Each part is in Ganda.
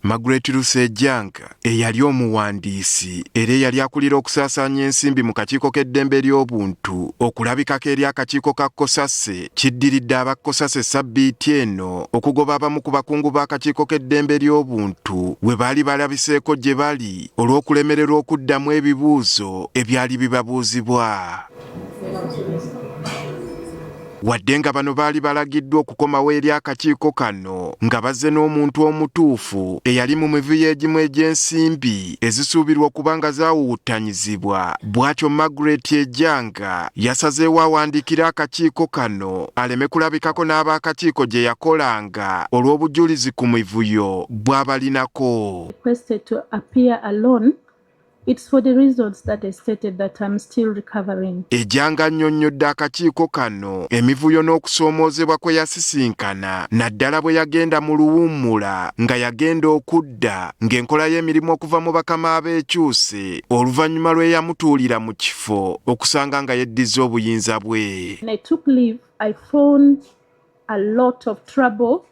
Margaret Lucy Ejang eyali omuwandiisi era eyali akulira okusaasaanya ensimbi mu kakiiko k'eddembe ly'obuntu okulabikako eri akakiiko ka COSASE kiddiridde aba COSASE sabbiiti eno okugoba abamu ku bakungu b'akakiiko k'eddembe ly'obuntu we baali balabiseeko gye bali olw'okulemererwa okuddamu ebibuuzo ebyali bibabuuzibwa. Wadde nga bano baali balagiddwa okukomawo eri akakiiko kano nga bazze n'omuntu omutuufu eyali mu mivuyo egimu egy'ensimbi ezisuubirwa okuba nga zaawuutanyizibwa, bw'atyo Margaret Ejang yasazeewo awandiikira akakiiko kano aleme kulabikako n'ab'akakiiko gye yakolanga olw'obujulizi ku mivuyo bw'abalinako. It's for the reasons that I stated that I'm still recovering. Ejang annyonnyodde akakiiko kano emivuyo n'okusoomoozebwa kwe yasisinkana naddala bwe yagenda mu luwummula nga yagenda okudda ng'enkola y'emirimu okuva mu bakama abeekyuse oluvannyuma lwe yamutuulira mu kifo okusanga nga yeddiza obuyinza bwe. When I took leave, I found a lot of trouble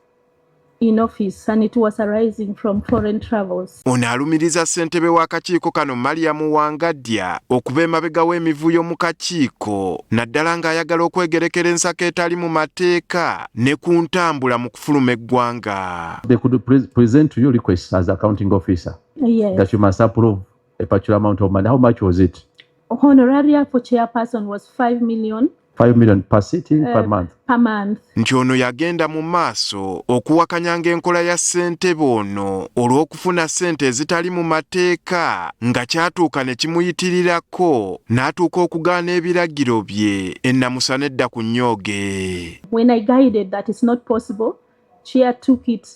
in office and it was arising from foreign travels. Ono alumiriza ssentebe w'akakiiko kano Mariam Wangadya okuba emabega w'emivuyo mu kakiiko naddala ng'ayagala okwegerekera ensako etali mu mateeka ne ku ntambula mu kufuluma eggwanga. They could present to you requests as accounting officer. Yes. That you must approve a particular amount of money. How much was it? Honoraria for chairperson was 5 million. 5 million per sitting per month. Per month. Nti ono yagenda mu maaso okuwakanyanga enkola ya ssentebe ono olw'okufuna ssente ezitali mu mateeka nga kyatuuka ne kimuyitirirako n'atuuka okugaana ebiragiro bye ennamusa nedda ku nnyooge. When I guided that it's not possible, Chair took it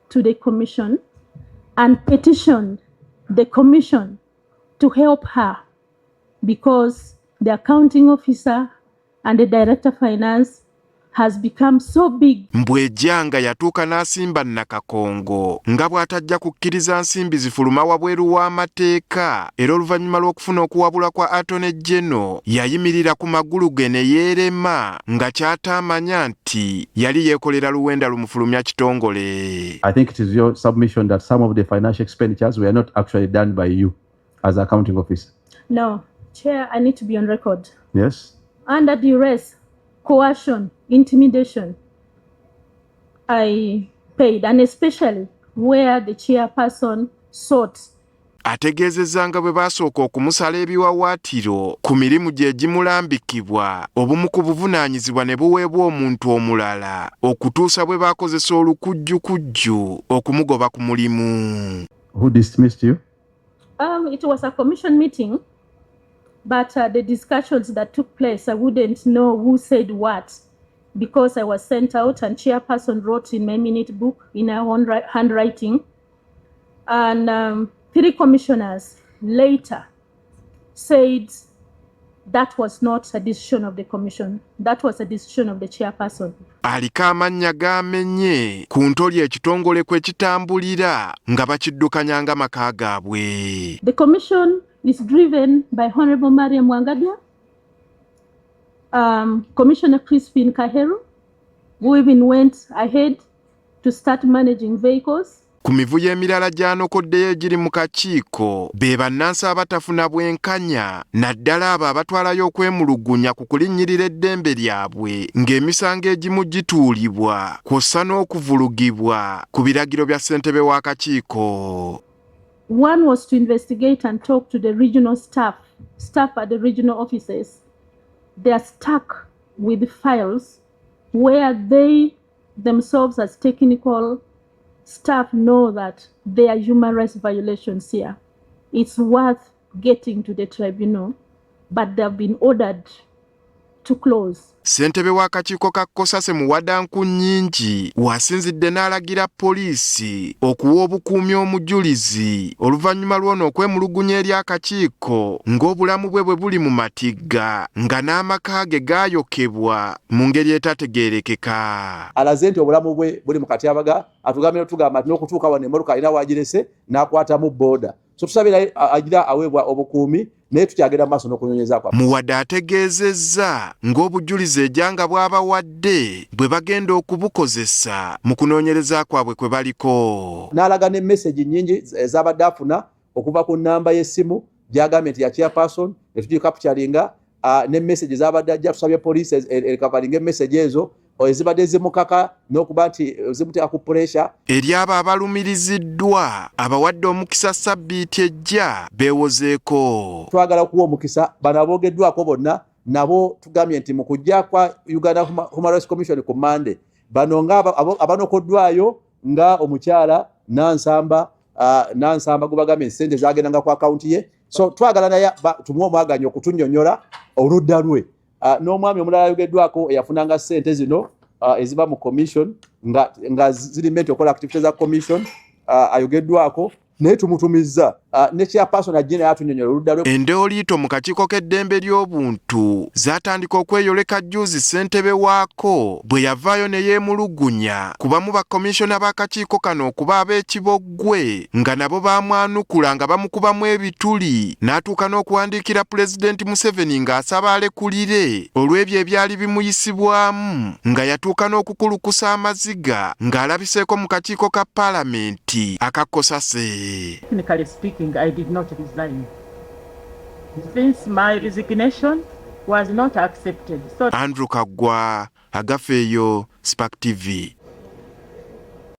to the commission and petitioned the commission to help her because the accounting officer and the director of finance has become so big. Ejang yatuuka n'asimba Nakakongo nga bw'atajja kukkiriza nsimbi zifuluma wabweru w'amateeka era oluvannyuma lw'okufuna okuwabula kwa Attorney General yayimirira ku magulu ge ne yeerema nga ky'ataamanya nti yali yeekolera luwenda lumufulumya kitongole. I think it is your submission that some of the financial expenditures were not actually done by you as accounting officer. No, Chair, I need to be on record. Yes. Under duress, coercion, intimidation, I paid, and especially where the chairperson sought. Ategeezezza nga bwe baasooka okumusala ebiwawaatiro ku mirimu gye gimulambikibwa obumu ku buvunaanyizibwa ne buweebwa omuntu omulala okutuusa bwe baakozesa olukujjukujju okumugoba ku mulimu. Who dismissed you? It was a commission meeting. But the discussions that took place, I wouldn't know who said what because I was sent out and chairperson wrote in my minute book in her own handwriting. And 3 commissioners later said that was not a decision of the commission. That was a decision of the chairperson. Aliko amannya g'amenye ku ntoli ekitongole kwe kitambulira nga bakiddukanyanga maka gaabwe. The commission is driven by Honorable Mariam Wangadya, Commissioner Crispin Kaheru, who even went ahead to start managing vehicles. Ku mivuyo emirala gy'anokoddeyo egiri mu kakiiko be bannansi abatafuna bwenkanya naddala abo abatwalayo okwemulugunya ku kulinnyirira eddembe lyabwe ng'emisango egimu gituulibwa kw'ossa n'okuvulugibwa ku biragiro bya ssentebe w'akakiiko. One was to investigate and talk to the regional staff at the regional offices. They are stuck with files where they themselves as technical staff know that there are human rights violations here. It's worth getting to the tribunal, but they have been ordered to close. Ssentebe w'akakiiko ka COSASE mu wadanku nnyingi wasinzidde n'alagira poliisi okuwa obukuumi omujulizi oluvannyuma lw'ono okwemulugunya eri akakiiko ng'obulamu bwe buli mu matigga nga n'amaka ge gaayokebwa mu ngeri etategeerekeka. Alaze nti obulamu bwe buli mu katyabaga atugambira tugamba n'okutuuka wano emmotoka alina wagirese n'akwatamu booda. So tusabira agira aweebwa obukuumi naye tukyagenda maaso n'okunoonyeza kwa. Muwadde ategeezezza ng'obujulizi omubalirizi Ejang bw'abawadde bwe bagenda okubukozesa mu kunoonyereza kwabwe kwe baliko. N'alaga ne message nnyingi ez'abadde afuna okuva ku nnamba y'essimu gy'agambye nti ya chairperson ne tugikapturinga, ne message ez'abadde ajja tusabye poliisi erikavaringa message ezo ezibadde zimukaka n'okuba nti zimuteeka ku pressure. Eri abo abalumiriziddwa abawadde omukisa sabbiiti ejja beewozeeko. Twagala okuwa omukisa bano aboogeddwako bonna, nabo tugambye nti mu kujja kwa Uganda Human Rights Commission ku Monday, bano nga abanokoddwayo nga omukyala Nansamba gubagambye ensente zagendanga ku akaunti ye. So twagala naye tumuwe omwaganyi okutunnyonnyola oludda lwe. N'omwami omulala ayogeddwako eyafunanga ssente zino eziba mu commission nga ziri meant okola activities za commission, ayogeddwako naye tumutumizza ne chairperson ajje naye atunnyonnyola oludda lwe. Endeoliito mu kakiiko k'eddembe ly'obuntu zaatandika okweyoleka jjuuzi Ssentebe waako bwe yavaayo ne yeemulugunya ku bamu ba komishona b'akakiiko kano okuba ab'ekiboggwe nga nabo baamwanukula nga bamukubamu ebituli, n'atuuka n'okuwandiikira Pulezidenti Museveni ng'asaba alekulire olw'ebyo ebyali bimuyisibwamu, nga yatuuka n'okukulukusa amaziga ng'alabiseeko mu kakiiko ka palamenti aka COSASE. Technically speaking, I did not resign, since my resignation was not accepted. So Andrew Kagwa, Agafeyo, Spark TV.